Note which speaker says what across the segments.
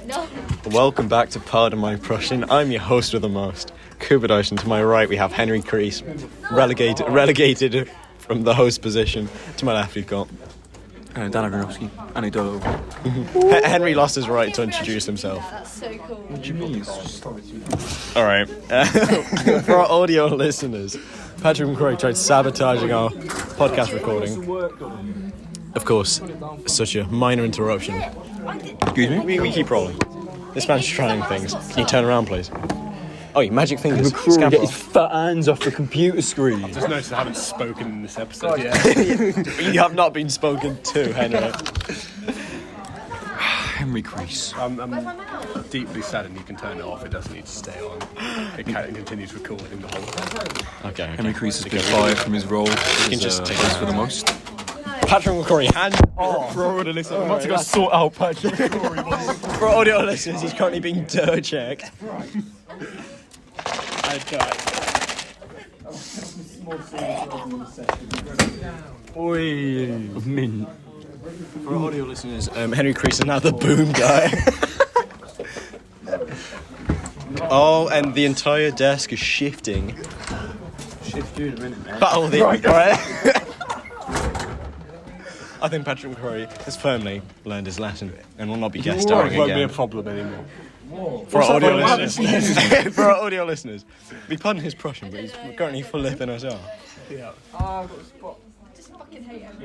Speaker 1: No.
Speaker 2: Welcome back to Pardon My Prussian. I'm your host with the most, Kuba. And to my right we have Henry Crees, relegated from the host position. To my left we've got
Speaker 3: Dan Agronovsky, anecdotal.
Speaker 2: Henry lost his right to introduce himself.
Speaker 1: Yeah, that's so cool.
Speaker 3: What do you mean?
Speaker 2: Alright, for our audio listeners, Patrick McCrory tried sabotaging our podcast recording. Of course, such a minor interruption.
Speaker 3: Excuse me?
Speaker 2: We keep rolling. This man's trying things. Can you turn around, please? Oh, you magic fingers.
Speaker 3: McCrory, get his fat hands off the computer screen.
Speaker 4: I've just noticed I haven't spoken in this episode yet.
Speaker 2: You have not been spoken to, Henry.
Speaker 3: Henry Crees.
Speaker 4: I'm deeply saddened you can turn it off. It doesn't need to stay on. It continues recording the whole time.
Speaker 2: Okay.
Speaker 3: Henry Crees has been fired from his role. You
Speaker 2: can just take
Speaker 3: it
Speaker 2: it
Speaker 3: for the most.
Speaker 2: Patrick McCrory, hand off.
Speaker 4: For audio listeners, I'm about to go sort out Patrick McCrory.
Speaker 2: For audio listeners, he's currently being dirt checked.
Speaker 3: Oi, mint.
Speaker 2: For audio listeners, Henry Crees is now the boom guy. Oh, and the entire desk is shifting.
Speaker 3: Shift you in a minute, man.
Speaker 2: Battle the right. I think Patrick McCrory has firmly learned his lesson and will not be guest starring
Speaker 4: It won't be a
Speaker 2: again.
Speaker 4: problem anymore.
Speaker 2: For our audio listeners, for our audio listeners, we pardon his Prussian, but he's currently flipping us off.
Speaker 4: Yeah.
Speaker 1: Just fucking hate him.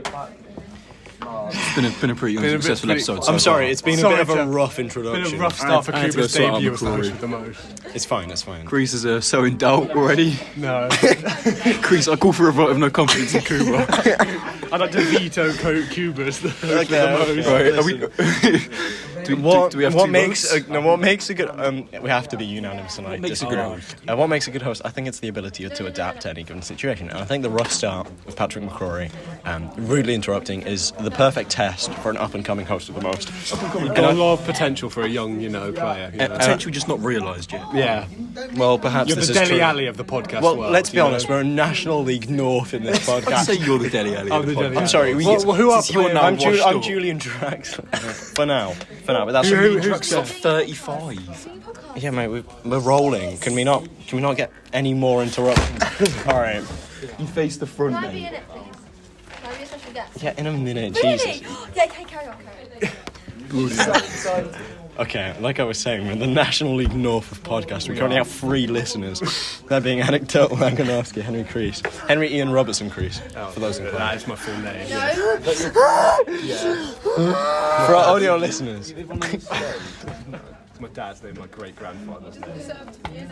Speaker 3: It's been a pretty unsuccessful episode.
Speaker 2: I'm sorry, it's been a
Speaker 4: Sorry,
Speaker 2: bit of a
Speaker 4: Jeff.
Speaker 2: rough
Speaker 4: Been
Speaker 2: introduction.
Speaker 4: a rough start for
Speaker 3: I had to
Speaker 4: Cuba's
Speaker 3: go sort out
Speaker 4: debut as the
Speaker 3: McCrory.
Speaker 4: host with the most.
Speaker 2: It's fine, it's fine.
Speaker 3: Crees is so in doubt already.
Speaker 4: No.
Speaker 3: Crees, I call for a vote of no confidence in Kuba.
Speaker 4: I'd like to veto Cuba as the host with the
Speaker 2: Okay,
Speaker 4: most.
Speaker 2: okay.
Speaker 3: Right, are we... do we have
Speaker 2: what
Speaker 3: two
Speaker 2: makes
Speaker 3: votes?
Speaker 2: what makes a good we have to be unanimous tonight.
Speaker 3: makes a good host?
Speaker 2: What makes a good host? I think it's the ability to adapt to any given situation. And I think the rough start with Patrick McCrory, rudely interrupting, is the perfect test for an up and coming host of the most.
Speaker 4: You've got a lot of potential for a young, player. You know?
Speaker 3: Potentially just not realised yet.
Speaker 4: Yeah.
Speaker 2: Well, perhaps
Speaker 4: You're
Speaker 2: this
Speaker 4: the
Speaker 2: is
Speaker 4: Deli
Speaker 2: true.
Speaker 4: Alley of the podcast
Speaker 2: Well,
Speaker 4: world.
Speaker 2: let's be
Speaker 4: you know?
Speaker 2: honest. We're a National League North in this
Speaker 3: I'd
Speaker 2: podcast.
Speaker 3: say you're the Deli Alley.
Speaker 4: I'm the Deli
Speaker 2: I'm
Speaker 4: Alley.
Speaker 2: sorry.
Speaker 4: Well, who are
Speaker 3: Since you're
Speaker 4: players?
Speaker 3: now
Speaker 2: I'm
Speaker 3: washed
Speaker 2: I'm
Speaker 3: up.
Speaker 2: Julian Draxler for now. But that's
Speaker 4: Who
Speaker 3: Draxler 35.
Speaker 2: yeah, mate. We're rolling. Can we not get any more interruptions? All right.
Speaker 3: You face the front,
Speaker 1: Can I be
Speaker 3: mate.
Speaker 1: in it, please? Can I be a special guest?
Speaker 2: Yeah, in a minute.
Speaker 1: Really?
Speaker 2: Jesus.
Speaker 1: Yeah, okay, carry on.
Speaker 2: Okay, like I was saying, we're in the National League North of podcasts. We currently have 3 listeners. That being Anecdotal Agronovsky, Henry Crees, Henry Ian Robertson Crees, for those inclined.
Speaker 4: That is my full name.
Speaker 2: For our audio listeners,
Speaker 4: It's my dad's name, my great grandfather's name.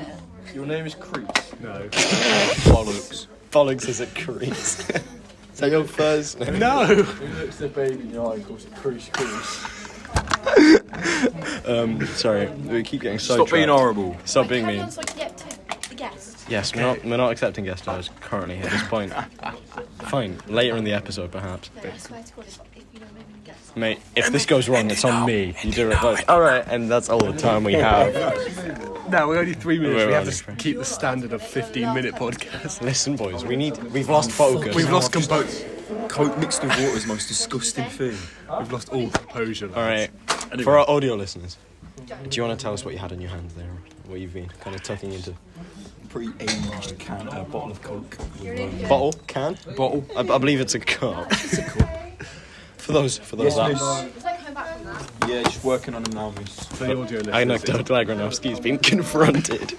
Speaker 3: Your name is Crees.
Speaker 4: No.
Speaker 3: Bollocks.
Speaker 2: Bollocks is at Crees. Is that your first name?
Speaker 4: No.
Speaker 3: Who looks at the baby in your eye and calls it Crees?
Speaker 2: Sorry, we keep getting
Speaker 3: Stop
Speaker 2: sidetracked.
Speaker 3: being horrible.
Speaker 2: Stop being
Speaker 1: Carry
Speaker 2: mean.
Speaker 1: on so I can get to the guest.
Speaker 2: Yes, we're not accepting guest stars currently at this point. Fine, later in the episode perhaps.
Speaker 1: No, I swear to God, if you don't make me guest.
Speaker 2: Mate, if this goes wrong, it's on me. You do it. Alright, and that's all the time we have.
Speaker 4: No, we're only 3 minutes.
Speaker 2: We're
Speaker 4: We have
Speaker 2: only
Speaker 4: to keep the standard of 15-minute podcast.
Speaker 2: Listen, boys, we've lost focus.
Speaker 4: We've lost composure.
Speaker 3: Coke mixed with water is the most disgusting thing.
Speaker 4: We've lost all composure. lads.
Speaker 2: Alright, for our audio listeners, do you want to tell us what you had in your hand there? What you've been kind of tucking into?
Speaker 3: Pretty aged bottle of Coke.
Speaker 2: Bottle? Can?
Speaker 3: Bottle?
Speaker 2: I believe it's a cup.
Speaker 3: It's a cup.
Speaker 2: For those
Speaker 3: Yes,
Speaker 2: that...
Speaker 3: miss.
Speaker 1: It's like coming back from that.
Speaker 3: Yeah, just working on them now, miss.
Speaker 4: For the audio listeners.
Speaker 2: I know Dr. Agronovsky's been confronted.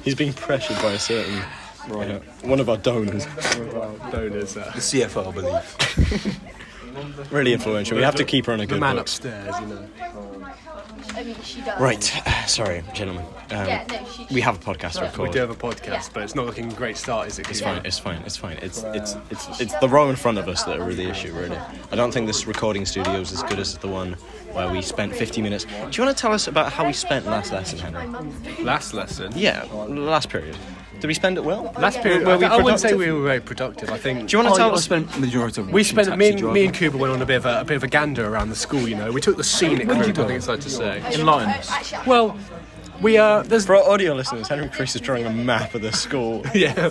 Speaker 2: He's being pressured by a certain... Right. One of our donors.
Speaker 4: One of our donors.
Speaker 3: The CFO, I believe.
Speaker 2: Really influential. We have to keep her on a
Speaker 4: The
Speaker 2: good
Speaker 4: man
Speaker 2: books.
Speaker 4: upstairs,
Speaker 1: I mean, she does.
Speaker 2: Right, sorry, gentlemen.
Speaker 1: Yeah, no, she.
Speaker 2: We have a podcast to record.
Speaker 4: We do have a podcast,
Speaker 1: Yeah.
Speaker 4: but it's not looking a great start, is it?
Speaker 2: It's fine. It's the row in front of us that are the issue, really. I don't think this recording studio is as good as the one where we spent 50 minutes. Do you want to tell us about how we spent last lesson, Henry?
Speaker 4: Last lesson.
Speaker 2: Yeah, last period. Did we spend it well?
Speaker 4: Last period.
Speaker 2: Were we
Speaker 4: I wouldn't say
Speaker 2: productive?
Speaker 4: we were very productive. I think.
Speaker 2: Do you want to tell
Speaker 3: I
Speaker 2: us?
Speaker 3: spent the majority of
Speaker 4: We spent me
Speaker 3: taxi
Speaker 4: and Cuba went on a bit of a gander around the school. You know, we took the scenic route. I think it's safe to say.
Speaker 3: Enlighten us.
Speaker 1: Actually,
Speaker 4: Well, we there's
Speaker 2: For our audio listeners, Henry Crees is drawing a map of the school.
Speaker 4: yeah.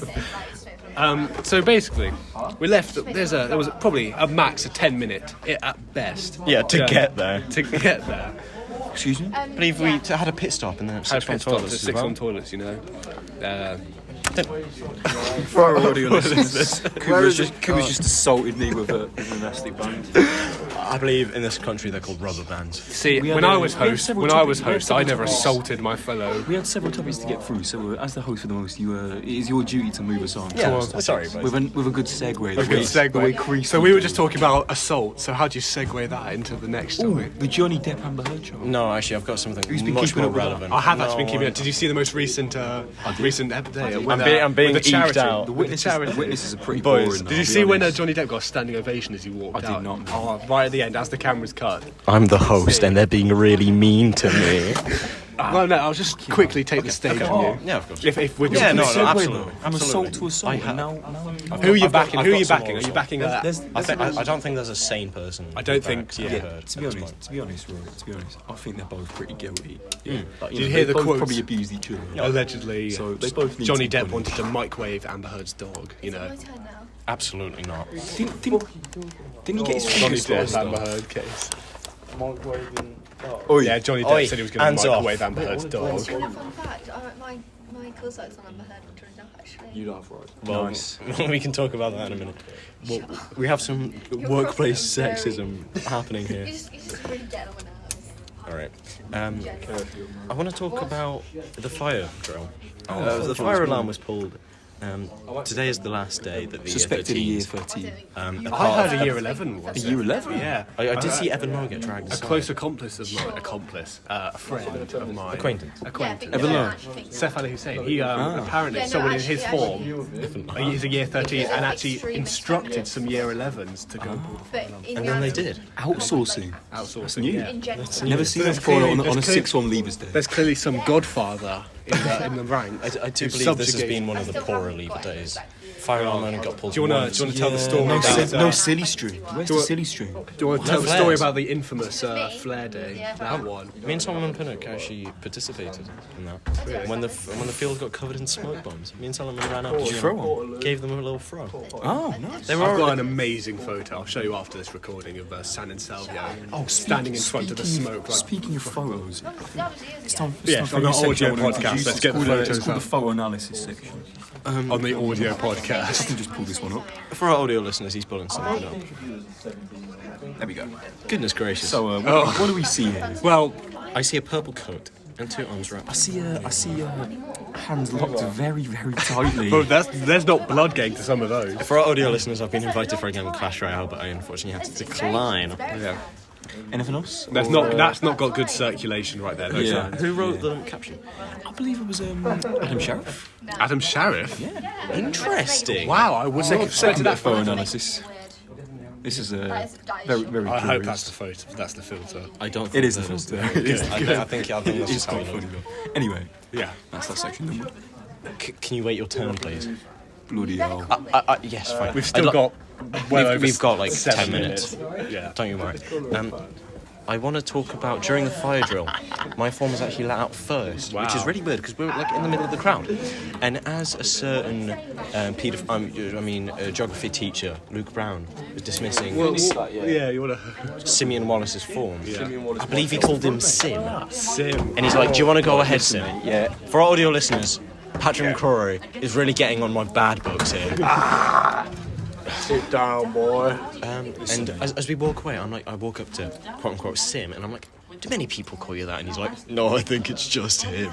Speaker 4: So basically, we left. There was probably a max of 10 minute at best.
Speaker 2: Yeah, to get there.
Speaker 4: To get there.
Speaker 3: Excuse me?
Speaker 2: I believe we had a pit stop and then
Speaker 4: Had
Speaker 2: six on
Speaker 4: pit stops,
Speaker 2: toilets.
Speaker 4: six on toilets, you know.
Speaker 3: For our audio listeners, Kuba's just assaulted me with a nasty band.
Speaker 2: I believe in this country they're called rubber bands.
Speaker 4: See,
Speaker 3: We had
Speaker 4: when
Speaker 3: a-
Speaker 4: I was
Speaker 3: we had
Speaker 4: host,
Speaker 3: several
Speaker 4: when I was
Speaker 3: topics.
Speaker 4: host, I never assaulted my fellow.
Speaker 3: We had several topics to get through, so as the host for the most, it is your duty to move us on.
Speaker 2: Yeah, sorry, boys.
Speaker 3: With a good segue.
Speaker 4: A good segue. So we were just talking about assault. So how do you segue that into the next story?
Speaker 3: The Johnny Depp Amber Heard trial.
Speaker 2: No, actually, I've got something
Speaker 3: Who's been
Speaker 2: much
Speaker 3: keeping
Speaker 2: more
Speaker 3: up with that?
Speaker 2: relevant.
Speaker 4: I have actually been keeping it. Did you see the most recent update?
Speaker 2: I'm being
Speaker 4: with the
Speaker 2: eked
Speaker 4: charity.
Speaker 2: out.
Speaker 3: The
Speaker 4: With the charity.
Speaker 3: witnesses are pretty
Speaker 4: Boys,
Speaker 3: boring.
Speaker 4: did you see when Johnny Depp got a standing ovation as he walked
Speaker 3: I
Speaker 4: out?
Speaker 3: did not.
Speaker 4: Oh, right at the end, as the camera's cut.
Speaker 2: I'm the host and they're being really mean to me.
Speaker 4: No, I'll just quickly take the stage on you.
Speaker 2: Yeah, of course.
Speaker 4: If we're
Speaker 2: Yeah, no,
Speaker 4: just-
Speaker 2: absolutely.
Speaker 3: From assault to assault.
Speaker 2: I have-
Speaker 3: Now,
Speaker 4: Who are you backing?
Speaker 2: I've
Speaker 4: Who are
Speaker 2: got
Speaker 4: you
Speaker 2: some
Speaker 4: backing?
Speaker 2: more
Speaker 4: Are you backing that?
Speaker 2: I don't think there's a sane person.
Speaker 4: I don't
Speaker 2: who
Speaker 4: think-
Speaker 2: backs
Speaker 4: yeah.
Speaker 2: Amber Heard
Speaker 3: to be
Speaker 2: at this
Speaker 3: honest, Rory, to be honest, I think they're both pretty guilty. But,
Speaker 4: Did you hear
Speaker 3: they
Speaker 4: the
Speaker 3: both
Speaker 4: quotes?
Speaker 3: probably abused each other.
Speaker 4: Allegedly,
Speaker 3: So they both need
Speaker 4: Johnny
Speaker 3: to be
Speaker 4: Depp wanted to microwave Amber Heard's dog. You know,
Speaker 1: My turn now.
Speaker 2: Absolutely not.
Speaker 3: Didn't he get his
Speaker 4: Johnny
Speaker 3: finger
Speaker 4: Depp
Speaker 3: sliced
Speaker 4: Amber
Speaker 3: off?
Speaker 4: Heard case.
Speaker 3: Oh
Speaker 4: Yeah, Johnny Depp
Speaker 2: Oi,
Speaker 4: said he was going
Speaker 2: hands
Speaker 4: to
Speaker 2: off.
Speaker 4: microwave Amber Heard's dog.
Speaker 1: You know, fun fact, my coursework's on Amber Heard and Johnny Depp actually.
Speaker 3: You laugh, right?
Speaker 2: Well,
Speaker 3: Nice.
Speaker 2: we can talk about that in a minute. Well, we have some workplace sexism happening here.
Speaker 1: You just really get on my nerves.
Speaker 2: All right. I want to talk about the fire drill.
Speaker 3: Oh,
Speaker 2: The fire alarm was pulled. Today is the last day that the
Speaker 3: Suspected a
Speaker 2: year
Speaker 3: year
Speaker 2: 13.
Speaker 3: 13.
Speaker 4: I heard a year 11 was
Speaker 3: A year 11?
Speaker 4: Yeah.
Speaker 2: I did see Evan Lowe get dragged
Speaker 4: A
Speaker 2: aside.
Speaker 4: close accomplice of mine, a friend of mine.
Speaker 2: Acquaintance.
Speaker 4: Acquaintance. Seth Ali Hussein. He apparently
Speaker 1: Yeah, no,
Speaker 4: someone in
Speaker 1: actually,
Speaker 4: his
Speaker 1: actually,
Speaker 4: form. He's a year 13 and actually
Speaker 1: Extreme
Speaker 4: instructed
Speaker 1: experiments.
Speaker 4: some year 11s to go
Speaker 1: But in
Speaker 2: And then they
Speaker 1: reality-
Speaker 2: did.
Speaker 3: Outsourcing.
Speaker 4: outsourcing.
Speaker 3: new.
Speaker 4: Yeah.
Speaker 1: In general.
Speaker 3: Never seen
Speaker 4: There's
Speaker 3: that before
Speaker 4: clearly-
Speaker 3: on a
Speaker 4: there's clearly-
Speaker 3: 6-1 Leavers Day.
Speaker 4: There's clearly some godfather in the ranks.
Speaker 2: I do
Speaker 4: who
Speaker 2: believe this has
Speaker 4: subjugates-
Speaker 2: been one of the poorer Lever days. Fire alarm only got pulled
Speaker 4: Do you want
Speaker 2: once.
Speaker 4: to tell the story?
Speaker 3: No,
Speaker 4: about,
Speaker 3: no silly string. Where's the silly string?
Speaker 4: Do you want to tell the
Speaker 2: flares.
Speaker 4: story about the infamous Flare Day?
Speaker 1: Yeah.
Speaker 4: That one.
Speaker 2: Me and Solomon Pinnock actually participated in that. When the field got covered in smoke bombs, me and Solomon ran up and
Speaker 3: throw
Speaker 2: gave them a little throw.
Speaker 3: Oh, nice.
Speaker 2: They were
Speaker 4: I've got
Speaker 2: already,
Speaker 4: an amazing photo. I'll show you after this recording of San and Salvio standing in front of the smoke. Like,
Speaker 3: Speaking of photos,
Speaker 1: That was years
Speaker 3: it's
Speaker 1: ago.
Speaker 3: time
Speaker 4: Yeah,
Speaker 3: for
Speaker 4: on the
Speaker 3: a section
Speaker 4: audio
Speaker 3: I wanna
Speaker 4: podcast,
Speaker 3: introduce.
Speaker 4: let's get the
Speaker 3: It's
Speaker 4: photos
Speaker 3: called
Speaker 4: up.
Speaker 3: the photo analysis section.
Speaker 4: on the audio podcast.
Speaker 3: I can just pull this one up.
Speaker 2: for our audio listeners, he's pulling something up.
Speaker 3: There we go.
Speaker 2: Goodness gracious.
Speaker 3: So, what do we see here?
Speaker 4: Well,
Speaker 2: I see a purple coat and two arms wrapped.
Speaker 3: I see hands locked very, very tightly.
Speaker 4: but there's not blood getting to some of those.
Speaker 2: For our audio listeners, I've been invited for a game of Clash Royale, but I unfortunately had to decline.
Speaker 4: Yeah.
Speaker 3: Anything else?
Speaker 4: That's not got good circulation right there. Those
Speaker 3: Yeah.
Speaker 4: signs.
Speaker 2: Who wrote the caption?
Speaker 3: I believe it was Adam Sheriff.
Speaker 4: Adam Sheriff.
Speaker 2: Interesting.
Speaker 4: Wow, I wouldn't have expected that
Speaker 3: photo
Speaker 4: photo.
Speaker 3: analysis. This is
Speaker 1: That is
Speaker 3: very, very
Speaker 4: I hope
Speaker 3: curious.
Speaker 4: that's the photo. That's the filter.
Speaker 2: I don't.
Speaker 3: It
Speaker 2: Think
Speaker 3: is the
Speaker 2: that
Speaker 3: filter.
Speaker 2: the-
Speaker 3: It is
Speaker 2: I think that's
Speaker 3: It's
Speaker 2: just how it
Speaker 3: quite
Speaker 2: looks.
Speaker 3: funny. Anyway,
Speaker 4: Yeah.
Speaker 3: that's that section number.
Speaker 2: Can you wait your turn, please?
Speaker 3: Bloody hell.
Speaker 2: Yes, fine.
Speaker 4: We've still got
Speaker 2: We've got like
Speaker 4: 7
Speaker 2: 10 minutes.
Speaker 4: Yeah.
Speaker 2: Don't you worry. I want to talk about during the fire drill. My form was actually let out first, which is
Speaker 4: Wow.
Speaker 2: really weird because we were like in the middle of the crowd. And as a certain geography teacher, Luke Brown, was dismissing
Speaker 4: Yeah, you wanna
Speaker 2: Simeon Wallace's form.
Speaker 4: Yeah.
Speaker 2: I believe he called him Sim.
Speaker 4: Sim.
Speaker 2: And he's like, "Do you want to go ahead, Sim?"
Speaker 3: Yeah.
Speaker 2: For our audio listeners, Patrick McCrory is really getting on my bad books here.
Speaker 4: Sit down, boy.
Speaker 2: And as we walk away, I walk up to quote unquote Sim, and I'm like, "Do many people call you that?" And he's like, "No, I think it's just him."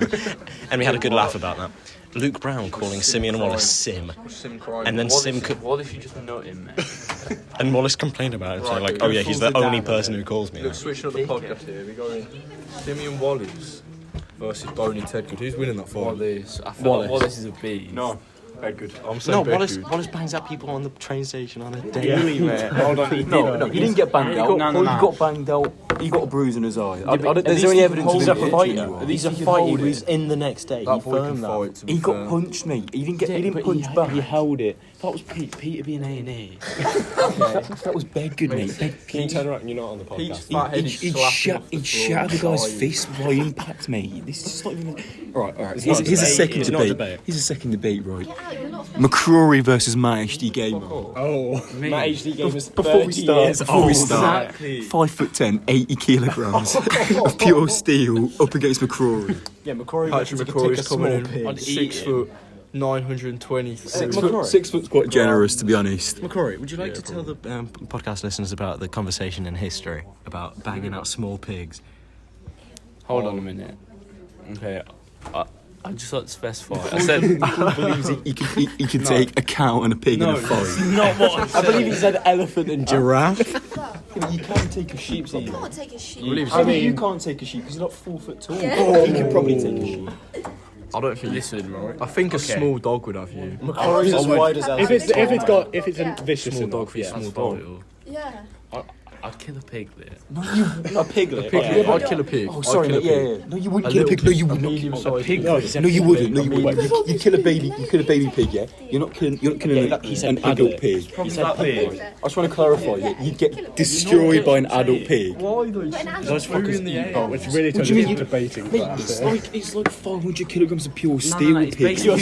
Speaker 2: And we had a good laugh about that. Luke Brown calling Simeon Wallace Sim, and then
Speaker 5: What if you just nut him, man?
Speaker 2: and Wallace complained about it, saying like, "Oh yeah, he's the only person who calls me that."
Speaker 5: Switching up the podcast here. We're going Simeon Wallace versus Boney Tedgood. Who's winning that fight? Wallace. I feel like Wallace is a beast.
Speaker 4: No. Bedgood. I'm
Speaker 2: No,
Speaker 4: saying
Speaker 2: Wallace bangs out people on the train station on a daily, man.
Speaker 4: Hold on.
Speaker 3: No, he didn't get banged out. He got banged out. He got a bruise in his eye. There's any evidence
Speaker 2: He's
Speaker 3: of
Speaker 2: a
Speaker 3: him
Speaker 2: fighter.
Speaker 3: hitting you?
Speaker 2: He's a fighter who's in the next day. He
Speaker 5: That boy can
Speaker 2: firmed that.
Speaker 5: fight. to be
Speaker 3: He got
Speaker 5: fair.
Speaker 3: punched, mate. He didn't punch back.
Speaker 5: He held it. That was Peter being A&E.
Speaker 3: That was Bedgood, mate.
Speaker 2: Can you turn around? You're not on the podcast.
Speaker 3: He'd shattered the guy's fist by impact, mate. This is not even. Alright.
Speaker 2: not
Speaker 3: Here's a
Speaker 2: debate.
Speaker 3: second
Speaker 2: It's not
Speaker 3: debate.
Speaker 2: debate.
Speaker 3: Here's a second debate, right?
Speaker 1: Get out, you're not
Speaker 3: McCrory versus Matt HD Gamer.
Speaker 4: Oh.
Speaker 2: Matt HD game is
Speaker 3: Before we
Speaker 2: 30
Speaker 3: start,
Speaker 2: years old.
Speaker 3: Exactly. 5'10", 80 80 kilograms of pure steel up against McCrory.
Speaker 2: Yeah, McCrory.
Speaker 5: Patrick McCrory's coming in. 6 foot, 920.
Speaker 3: 6 foot's quite generous, to be honest.
Speaker 2: McCrory, would you like to tell the podcast listeners about the conversation in history about banging out small pigs?
Speaker 5: Hold on a minute. Okay, I'd just like to specify. I said he believes
Speaker 3: He can take a cow and a pig in a fight.
Speaker 5: not what I said.
Speaker 2: I believe he said elephant and giraffe.
Speaker 5: You can't take a sheep's
Speaker 1: You can't take a sheep.
Speaker 5: you can't take a sheep because you're not 4 foot tall.
Speaker 1: Yeah.
Speaker 5: You could probably take a sheep. I don't think.
Speaker 3: Listen, right?
Speaker 5: I think a small dog would have you.
Speaker 2: McCrory's as wide as
Speaker 4: If it's a vicious
Speaker 5: Small
Speaker 4: enough,
Speaker 5: dog for
Speaker 4: yeah.
Speaker 5: small dog.
Speaker 1: Yeah.
Speaker 5: I'd kill a piglet.
Speaker 2: a piglet.
Speaker 5: I'd kill a pig.
Speaker 3: Oh, sorry, mate. Yeah. No, you wouldn't kill a pig. No, you wouldn't.
Speaker 5: Medium-sized
Speaker 4: pig.
Speaker 3: No, you wouldn't. No, you wouldn't. You kill a baby. You kill a baby pig. Yeah. You're not killing an adult pig.
Speaker 4: He said pig.
Speaker 3: I just want to clarify. Yeah, you'd get destroyed by an adult pig.
Speaker 5: Why though?
Speaker 4: Those fuckers
Speaker 5: in the
Speaker 4: eat.
Speaker 5: air.
Speaker 4: It's really
Speaker 3: What do you mean?
Speaker 4: debating.
Speaker 3: Mate, it's like 500 kilograms of pure steel
Speaker 6: It's
Speaker 3: pig.
Speaker 6: basically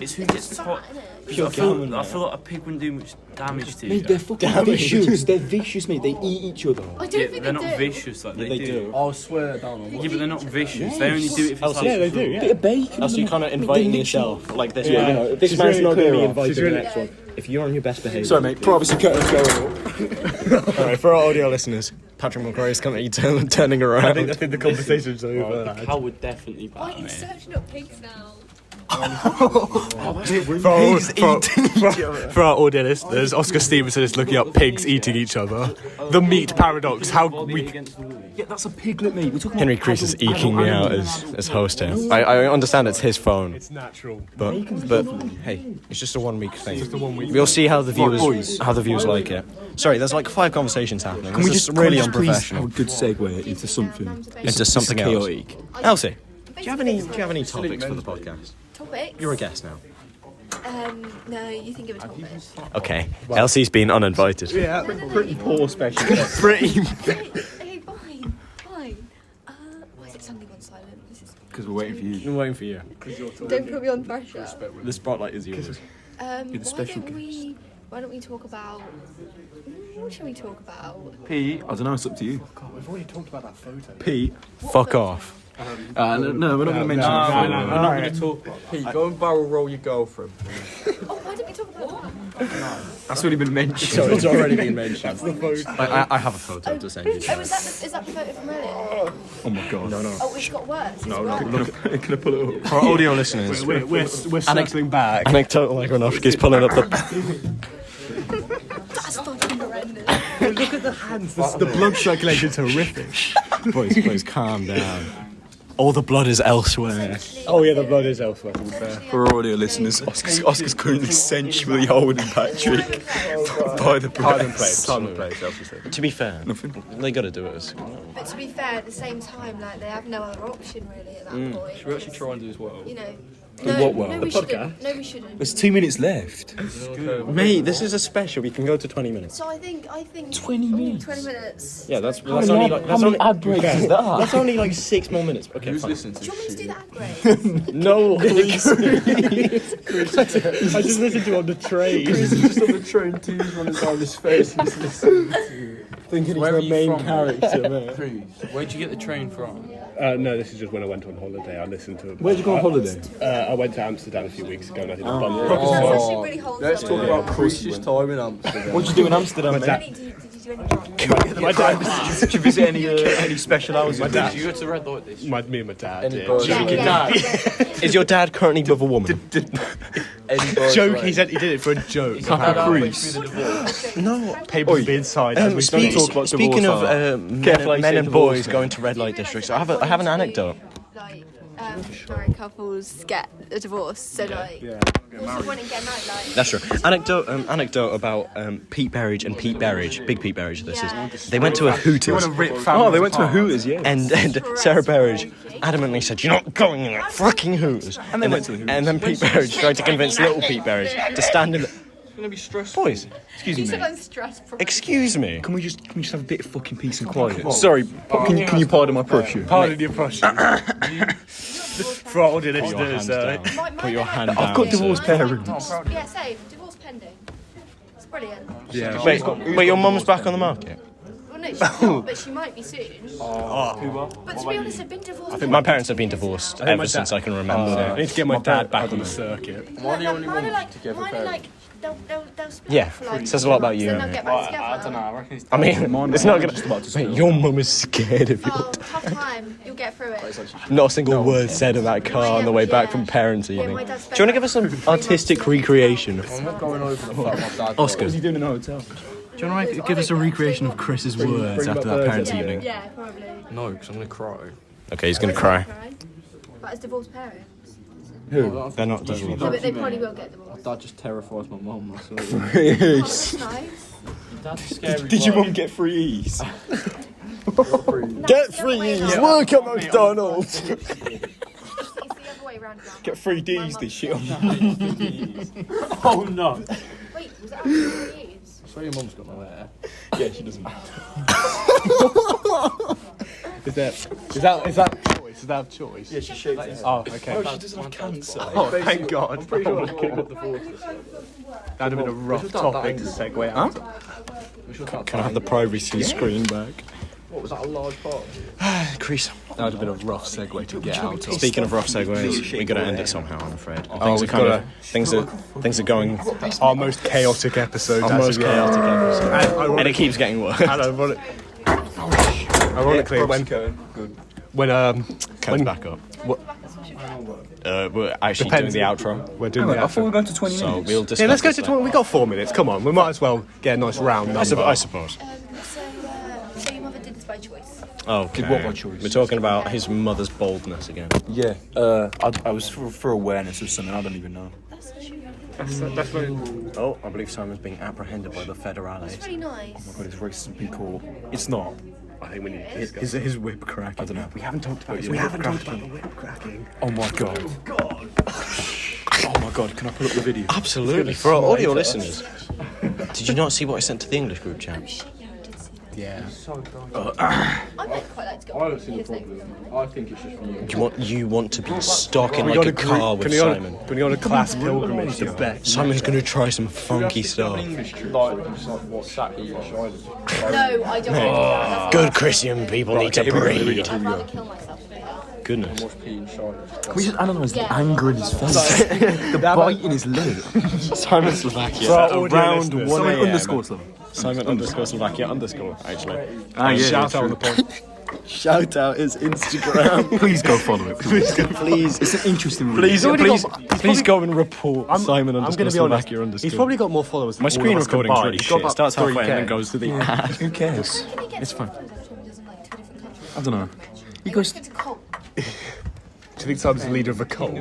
Speaker 6: it's who gets the pot. I feel like a pig wouldn't do much damage to you.
Speaker 3: Mate, they're fucking vicious. They're vicious, mate. They eat each other.
Speaker 1: I don't
Speaker 6: Yeah,
Speaker 1: think
Speaker 6: they're
Speaker 1: they
Speaker 6: not
Speaker 1: do.
Speaker 6: vicious like they do.
Speaker 5: I'll swear down on
Speaker 6: Yeah, but they're not vicious. They only do it for
Speaker 4: Yeah, they do. Yeah.
Speaker 3: Bit of bacon.
Speaker 2: Also, you kind of inviting yourself like this.
Speaker 4: Yeah,
Speaker 2: man.
Speaker 4: no,
Speaker 2: This
Speaker 4: she's
Speaker 2: man's
Speaker 4: really
Speaker 2: not going to be
Speaker 4: clear off.
Speaker 2: invited
Speaker 4: She's
Speaker 2: to the
Speaker 4: really-
Speaker 2: next one. If you're on your best behaviour.
Speaker 3: Sorry, mate. Privacy curtains going up.
Speaker 2: All right, for our audio listeners, Patrick McCrory is coming turning around.
Speaker 4: I think the conversation's over.
Speaker 5: the cow would definitely
Speaker 1: Why are
Speaker 5: bite
Speaker 1: you
Speaker 5: me.
Speaker 1: searching up pigs now?
Speaker 4: For our audio listeners, Oscar Stevenson is looking up pigs eating each other. The meat paradox. How we
Speaker 3: Yeah, that's a piglet, mate. We're talking
Speaker 2: Henry
Speaker 3: about
Speaker 2: Crees is
Speaker 3: adult
Speaker 2: eking me out
Speaker 3: animals.
Speaker 2: as host here. I understand it's his phone,
Speaker 4: It's natural.
Speaker 2: but hey, it's just a 1 week thing. We'll see how the viewers like it. Sorry, there's like 5 conversations happening.
Speaker 3: Can we
Speaker 2: This
Speaker 3: just
Speaker 2: is really
Speaker 3: please
Speaker 2: unprofessional.
Speaker 3: have a good segue into something?
Speaker 2: Into something else.
Speaker 3: Chaotic.
Speaker 2: Elsie, do you have any topics for the podcast?
Speaker 1: Topics?
Speaker 2: You're a guest now.
Speaker 1: No, you think of a topic.
Speaker 2: Okay, Elsie's been uninvited.
Speaker 4: Yeah, pretty poor special.
Speaker 2: Pretty.
Speaker 1: Okay, fine. Why is it suddenly gone silent? This is.
Speaker 3: Because we're waiting for you.
Speaker 2: I'm waiting for you.
Speaker 1: Don't put me on pressure.
Speaker 2: The spotlight is yours.
Speaker 3: special
Speaker 1: Why don't we talk about? What should we talk about?
Speaker 3: Pete, I don't know. It's up to you.
Speaker 4: We've already talked about that photo.
Speaker 3: Pete.
Speaker 2: Fuck off.
Speaker 3: No, we're not going to mention it.
Speaker 5: We're not going to talk about Pete, go and barrel roll your girlfriend.
Speaker 1: Oh, why don't we talk about that?
Speaker 3: That's already been mentioned.
Speaker 2: So it's already been mentioned.
Speaker 4: The photo.
Speaker 2: I have a photo to send you.
Speaker 1: Oh, is that the photo from earlier?
Speaker 3: Oh my god. No.
Speaker 1: Oh, it's got worse. Can
Speaker 3: Can I pull it up?
Speaker 2: For our audio listeners,
Speaker 4: We're circling back.
Speaker 2: anecdotal Ivanovsky's pulling up the.
Speaker 1: That's fucking horrendous.
Speaker 4: Look at the hands. The blood circulation's horrific.
Speaker 2: Boys, calm down. All the blood is elsewhere.
Speaker 4: Oh yeah, the blood is elsewhere. To be fair.
Speaker 3: For our audio listeners, Oscar's currently sensually holding Patrick by the breast.
Speaker 4: Time and place, Elsie said.
Speaker 2: To be fair, they got to do it.
Speaker 1: But to be fair, at the same time, like they have no other option really at that point.
Speaker 5: Should we actually try and do as well?
Speaker 1: You know.
Speaker 3: what well?
Speaker 1: No,
Speaker 3: The
Speaker 1: we shouldn't. No, we shouldn't.
Speaker 3: There's 2 minutes left.
Speaker 2: Mate, this is a special. We can go to 20 minutes.
Speaker 1: So I think
Speaker 3: 20 minutes?
Speaker 1: 20 minutes.
Speaker 2: Yeah, that's only like
Speaker 3: ad breaks is that?
Speaker 2: that's only like 6 more minutes. Okay,
Speaker 5: Who's
Speaker 2: fine.
Speaker 5: listening to
Speaker 1: Do you want me to do
Speaker 5: this?
Speaker 1: the ad break?
Speaker 2: No, please.
Speaker 4: I just listened to it on the train.
Speaker 5: Just on the train, tears running down his face. He's listening to
Speaker 2: Thinking
Speaker 5: Where are
Speaker 2: he's
Speaker 5: you
Speaker 2: the main
Speaker 5: from?
Speaker 2: character, man.
Speaker 5: Crees. Where'd you get the train from?
Speaker 4: No, this is just when I went on holiday. I listened to.
Speaker 3: Where'd you go on holiday?
Speaker 4: I went to Amsterdam a few weeks ago and I did a bump.
Speaker 1: That's actually really wholesome.
Speaker 5: Let's talk about Crees' time in Amsterdam.
Speaker 3: What'd you do in Amsterdam, mate?
Speaker 1: Did you do any drugs?
Speaker 4: My dad.
Speaker 3: Did you visit any special hours?
Speaker 4: My dad.
Speaker 5: Did you go to Red Light District?
Speaker 4: Me and my dad.
Speaker 5: Any
Speaker 4: did.
Speaker 5: birds?
Speaker 1: Yeah.
Speaker 2: Is your dad currently with a woman?
Speaker 5: Any birds
Speaker 4: Joke.
Speaker 5: right?
Speaker 4: He said he did it for a joke.
Speaker 5: Dad halfway
Speaker 3: Crees.
Speaker 5: through the divorce.
Speaker 2: No.
Speaker 4: Papers being signed as we
Speaker 2: Speaking,
Speaker 4: speak.
Speaker 3: about
Speaker 2: speaking
Speaker 3: divorce,
Speaker 2: of men and boys going to red light districts, I have an anecdote.
Speaker 1: Like, married couples get a divorce, so like, what's the point in getting married? Like,
Speaker 2: That's true. Anecdote about Pete Berridge and Pete Berridge, Big Pete Berridge. This is. They went to a Hooters.
Speaker 3: Oh, they went to a Hooters, yeah.
Speaker 2: And Sarah Berridge adamantly said, "You're not going in that fucking Hooters." And
Speaker 3: they went to the Hooters.
Speaker 2: And then Pete Berridge tried to convince little Pete Berridge to stand in the...
Speaker 5: It's gonna be stressful.
Speaker 2: Boys,
Speaker 3: Excuse
Speaker 1: you
Speaker 3: me,
Speaker 1: said
Speaker 3: mate.
Speaker 1: I'm stressed.
Speaker 2: excuse me.
Speaker 3: Can we just have a bit of fucking peace and quiet? Sorry, can you pardon my Prussian?
Speaker 4: Pardon your Prussian. For our audio listeners,
Speaker 2: Put your hand down.
Speaker 3: I've got divorced
Speaker 2: sir.
Speaker 3: parents.
Speaker 1: Yeah, same. Divorce pending. It's brilliant.
Speaker 4: yeah.
Speaker 2: Wait, your mum's back on the market?
Speaker 1: Well, no, she's not, but she might be soon.
Speaker 3: Kuba.
Speaker 1: But to be honest, I've been divorced.
Speaker 2: My parents have been divorced ever since I can remember.
Speaker 4: I need to get my dad back on the circuit.
Speaker 5: Am I the only one together?
Speaker 1: Mine are like, they'll split
Speaker 2: Yeah,
Speaker 1: for like
Speaker 2: it says a lot about you,
Speaker 1: then
Speaker 2: don't
Speaker 1: they'll
Speaker 2: it?
Speaker 1: get back together.
Speaker 5: I don't know. I reckon it's
Speaker 2: I mean, it's not gonna. Mate, your mum is scared of you.
Speaker 1: Oh, tough time. You'll get through it.
Speaker 2: Not a single word said in that car on the way back from parents' evening.
Speaker 1: my
Speaker 2: Do
Speaker 1: dad's
Speaker 2: you want to give us some artistic recreation?
Speaker 5: I'm not going over the fact my dad.
Speaker 2: Oscar, do
Speaker 3: What's he doing in a hotel?
Speaker 2: you want to give us a recreation of Chris's words after that parents' evening?
Speaker 1: Yeah, probably.
Speaker 5: No, because I'm gonna cry.
Speaker 2: Okay, he's gonna cry.
Speaker 1: But as divorced parents.
Speaker 2: Who? They're not divorced.
Speaker 1: No, but they probably will get divorced.
Speaker 5: Dad just terrifies my mum. That's all.
Speaker 1: Oh, that's nice.
Speaker 5: Dad's scary.
Speaker 3: Did your mum get free E's?
Speaker 2: Get free E's. Work at McDonald's.
Speaker 1: It's the other way around.
Speaker 3: Get free D's this shit on.
Speaker 6: Oh no.
Speaker 1: Wait, was that actually what you use?
Speaker 5: I swear your mum's got no hair.
Speaker 3: Yeah, she doesn't.
Speaker 4: Is that choice? Is that choice?
Speaker 3: Yeah, she shakes her head.
Speaker 4: Oh, okay.
Speaker 3: Oh, she doesn't have cancer.
Speaker 4: Oh, thank God.
Speaker 5: I'm pretty sure I got divorced.
Speaker 4: That'd have been a rough topic to segue out.
Speaker 2: Can I have the privacy screen back?
Speaker 5: What was that a large part?
Speaker 2: Crease.
Speaker 4: That would have been a rough segue to get out of.
Speaker 2: Speaking of rough segues, we gotta end it somehow. I'm afraid.
Speaker 4: we've gotta-
Speaker 2: things are going
Speaker 4: Our most chaotic episode.
Speaker 2: almost chaotic episode, and it
Speaker 4: And
Speaker 2: keeps getting worse.
Speaker 4: ironically, when
Speaker 2: Comes back up. We're actually
Speaker 4: Depends.
Speaker 2: doing the outro,
Speaker 4: we're doing the
Speaker 3: I thought we were
Speaker 4: outro.
Speaker 3: going to 20
Speaker 2: so
Speaker 3: minutes.
Speaker 2: we'll discuss.
Speaker 4: Yeah, let's go
Speaker 2: this
Speaker 4: to
Speaker 2: later.
Speaker 4: 20. We got 4 minutes. Come on, we might as well get a nice round number.
Speaker 2: I suppose.
Speaker 1: So your mother did this by choice.
Speaker 2: Okay.
Speaker 3: Did what by choice?
Speaker 2: We're talking about his mother's boldness again.
Speaker 3: Yeah, I was for awareness of something I don't even know.
Speaker 1: That's so
Speaker 4: That's very.
Speaker 2: Oh, I believe Simon's being apprehended by the federales.
Speaker 1: It's really nice.
Speaker 3: But it's racist in court. It's not.
Speaker 4: I think we need.
Speaker 2: His whip crack.
Speaker 3: I don't know.
Speaker 4: We haven't talked about.
Speaker 3: Yeah,
Speaker 4: We
Speaker 3: whip
Speaker 4: haven't talked
Speaker 3: cracking.
Speaker 4: about the whip cracking.
Speaker 3: Oh my god. Oh my god, can I pull up the video?
Speaker 2: Absolutely. For our audio listeners, did you not see what I sent to the English group chat?
Speaker 4: Yeah.
Speaker 1: I might quite like to go.
Speaker 5: I don't see the problem. I think it's just for you.
Speaker 2: You want to be stuck in
Speaker 4: We
Speaker 2: like
Speaker 4: got
Speaker 2: a car with Simon.
Speaker 4: Can we go on a class pilgrimage to Bet?
Speaker 2: Simon's gonna try some funky stuff.
Speaker 5: English like what Saki or Shida.
Speaker 1: No, I don't want to do that.
Speaker 2: Good Christian people need to breed.
Speaker 1: I'd rather kill myself than that.
Speaker 2: Goodness.
Speaker 5: What's Pete and Shida?
Speaker 3: Can we just analyse the
Speaker 1: Yeah.
Speaker 3: anger in his face? The bite in his lip.
Speaker 2: Simon Slovakia.
Speaker 4: For our audio
Speaker 2: Around
Speaker 4: listeners.
Speaker 2: 1
Speaker 3: Someone
Speaker 2: a.m.
Speaker 3: underscore something.
Speaker 2: Simon underscore Slovakia underscore, actually.
Speaker 4: Shout out on the pod.
Speaker 2: Shout out his Instagram.
Speaker 3: Please go follow it.
Speaker 2: Please.
Speaker 3: It's an interesting
Speaker 2: Please,
Speaker 3: read.
Speaker 2: please go and report Simon
Speaker 4: I'm
Speaker 2: underscore
Speaker 4: going to be honest.
Speaker 2: Slovakia underscore.
Speaker 4: He's probably got more followers. Than
Speaker 2: My
Speaker 4: all
Speaker 2: screen
Speaker 4: of us
Speaker 2: recording's
Speaker 4: combined.
Speaker 2: really
Speaker 4: He's got
Speaker 2: shit. It
Speaker 4: about
Speaker 2: starts halfway
Speaker 4: 3K.
Speaker 2: and then goes to the ad.
Speaker 3: Who cares?
Speaker 2: It's fine.
Speaker 3: I don't know. He goes
Speaker 1: It's a cult.
Speaker 4: Do you think Simon's the leader of a cult?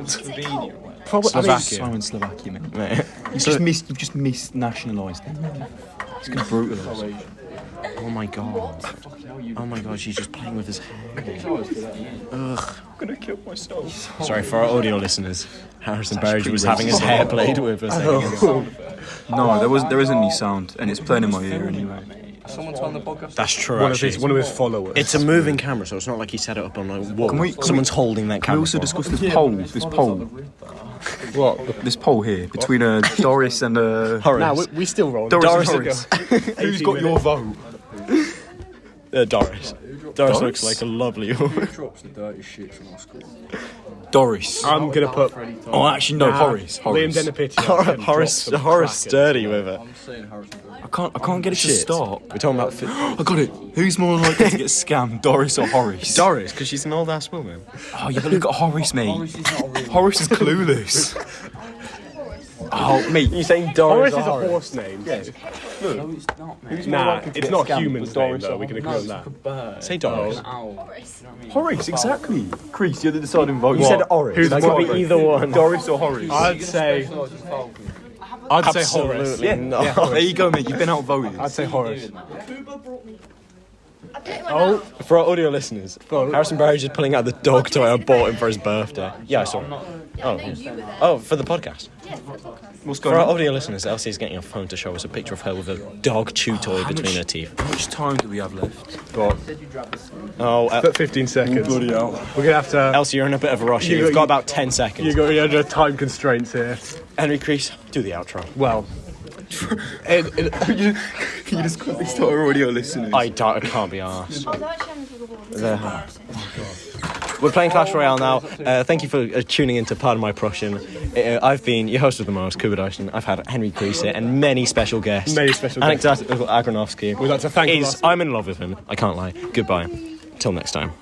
Speaker 3: probably
Speaker 2: Slovakia.
Speaker 3: Simon Slovakia, man.
Speaker 2: Mate.
Speaker 3: You've just misnationalised him. He's gonna brutalise.
Speaker 2: Oh my god. Oh my god, she's just playing with his hair. Ugh.
Speaker 3: I'm gonna kill myself.
Speaker 2: Sorry, for our audio listeners, Harrison Barrage was having his hair played with us.
Speaker 3: No, there isn't any sound, and it's playing in my ear anyway.
Speaker 5: Someone turn the podcast.
Speaker 2: That's true,
Speaker 4: One of
Speaker 2: actually.
Speaker 4: his followers.
Speaker 2: It's a moving camera, so it's not like he set it up on a wall. Someone's holding that
Speaker 3: Can we
Speaker 2: camera.
Speaker 3: also discuss this poll? What? This poll here between Doris and
Speaker 2: Horace.
Speaker 4: Nah, we still roll.
Speaker 3: Doris and
Speaker 2: Doris.
Speaker 3: Horace.
Speaker 4: Who's got your vote?
Speaker 2: Doris. Doris looks like a lovely woman.
Speaker 5: Drops the dirty shit from our school.
Speaker 3: Doris.
Speaker 4: I'm gonna put
Speaker 3: Oh, actually no, Horace.
Speaker 4: Liam
Speaker 3: Horace.
Speaker 2: Horace sturdy with it.
Speaker 5: I'm saying Harrison.
Speaker 3: I can't get it to
Speaker 2: Shit.
Speaker 3: stop.
Speaker 2: We're talking about
Speaker 3: I got it. Who's more likely to get scammed, Doris or Horace?
Speaker 2: Doris, because she's an old ass woman.
Speaker 3: Oh, yeah, but look at Horace, mate.
Speaker 5: Horace is not a real.
Speaker 3: Horace is clueless. Oh, mate.
Speaker 2: You saying
Speaker 4: Horace
Speaker 2: Doris?
Speaker 4: is a horse name.
Speaker 5: No, it's not, man.
Speaker 4: Nah, it's not a human's name though. We can agree on that.
Speaker 5: A bird.
Speaker 2: Say Doris.
Speaker 5: An owl.
Speaker 1: Horace.
Speaker 3: Horace, exactly. Crees, you're the deciding vote.
Speaker 2: You said Horace.
Speaker 4: Who's
Speaker 2: That
Speaker 4: what?
Speaker 2: could be either one.
Speaker 3: Doris or Horace.
Speaker 4: I'd say Horace.
Speaker 2: Absolutely not.
Speaker 3: There you go, mate. You've been outvoted.
Speaker 4: I'd say Horace.
Speaker 1: I put it in my
Speaker 2: Oh,
Speaker 1: mouth.
Speaker 2: for our audio listeners, Harrison Barrage is pulling out the dog toy I bought him for his birthday. Yeah, I saw it.
Speaker 1: Yeah, I know you were there.
Speaker 2: Oh, for the podcast.
Speaker 1: Yeah, for the podcast.
Speaker 3: What's
Speaker 2: For
Speaker 3: going
Speaker 2: our
Speaker 3: on?
Speaker 2: audio listeners, Elsie is getting a phone to show us a picture of her with a dog chew toy between her teeth.
Speaker 3: How much time do we have left?
Speaker 2: Oh,
Speaker 4: Put 15 seconds. We're gonna have to.
Speaker 2: Elsie, you're in a bit of a rush.
Speaker 4: You
Speaker 2: You've
Speaker 4: got-
Speaker 2: got about 10 seconds.
Speaker 4: You're under time constraints here.
Speaker 2: Henry Crees, do the outro.
Speaker 4: Well,
Speaker 3: Can you just quickly start our audio listeners?
Speaker 2: I can't be arsed.
Speaker 1: Oh, they're actually having a good
Speaker 2: We're playing Clash Royale now. Thank you for tuning in to Pardon My Prussian. I've been your host of the most, Kuba. I've had Henry Crees here and many special guests. Anecdotal Agronovsky.
Speaker 4: We'd like to thank
Speaker 2: I'm in love with him. I can't lie. Goodbye. Till next time.